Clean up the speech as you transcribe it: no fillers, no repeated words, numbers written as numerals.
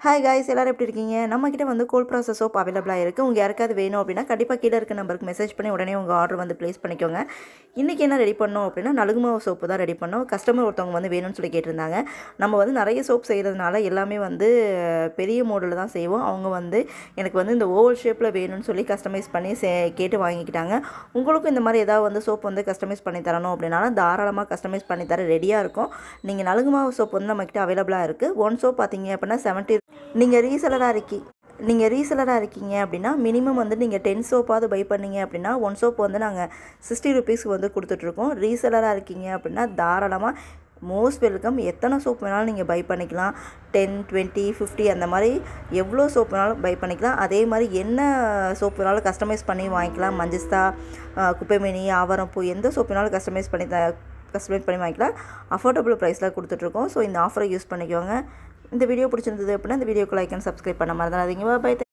Hi guys, எல்லோரும் எப்படி இருக்கீங்க? நம்மக்கிட்ட வந்து கோல்ட் ப்ராசஸ் சோப் அவைலபிளாக இருக்குது. உங்கள் யாருக்காவது வேணும் அப்படின்னா கண்டிப்பாக கீழே இருக்க நம்பருக்கு மெசேஜ் பண்ணி உடனே உங்கள் ஆர்டர் வந்து ப்ளேஸ் பண்ணிக்கோங்க. இன்றைக்கி என்ன ரெடி பண்ணோம் அப்படின்னா நலுங்கு மாவு சோப்பு தான் ரெடி பண்ணோம். கஸ்டமர் ஒருத்தவங்க வந்து வேணும்னு சொல்லி கேட்டிருந்தாங்க. நம்ம வந்து நிறைய சோப் செய்கிறதுனால எல்லாமே வந்து பெரிய மாடலில் தான் செய்வோம். அவங்க வந்து எனக்கு வந்து இந்த ஓவல் ஷேப்பில் வேணும்னு சொல்லி கஸ்டமைஸ் பண்ணி கேட்டு வாங்கிக்கிட்டாங்க. உங்களுக்கும் இந்த மாதிரி ஏதாவது வந்து சோப் வந்து கஸ்டமைஸ் பண்ணி தரணும் அப்படின்னாலும் தாராளமாக கஸ்டமைஸ் பண்ணி தர ரெடியாக இருக்கும். நீங்கள் நலுங்கு மாவு சோப் வந்து நம்மக்கிட்ட அவைலபிளாக இருக்குது. ஒன் சோப் பார்த்தீங்க அப்படின்னா 70. நீங்கள் ரீசெலராக இருக்கீங்க அப்படின்னா மினிமம் வந்து நீங்கள் 10 சோப்பாவது பை பண்ணீங்க அப்படின்னா ஒன் சோப் வந்து நாங்கள் 60 ருபீஸ்க்கு வந்து கொடுத்துட்ருக்கோம். ரீசெலராக இருக்கீங்க அப்படின்னா தாராளமாக மோஸ்ட் வெல்கம். எத்தனை சோப் வேணாலும் நீங்கள் பை பண்ணிக்கலாம். 10, 20, 50 அந்த மாதிரி எவ்வளோ சோப் வேணாலும் பை பண்ணிக்கலாம். அதே மாதிரி என்ன சோப் வேணாலும் கஸ்டமைஸ் பண்ணி வாங்கிக்கலாம். மஞ்சஸ்தா, குப்பைமேனி, ஆவாரம்பூ எந்த சோப் வேணாலும் கஸ்டமைஸ் பண்ணி வாங்கிக்கலாம். அஃபோர்டபுள் ப்ரைஸில் கொடுத்துட்ருக்கோம். ஸோ இந்த ஆஃபரை யூஸ் பண்ணிக்கோங்க. இந்த வீடியோ பிடிச்சிருந்தது அப்படின்னா இந்த வீடியோக்கு லைக் அண்ட் சப்ஸ்கிரைப் பண்ண மறந்துடாதீங்க. பை.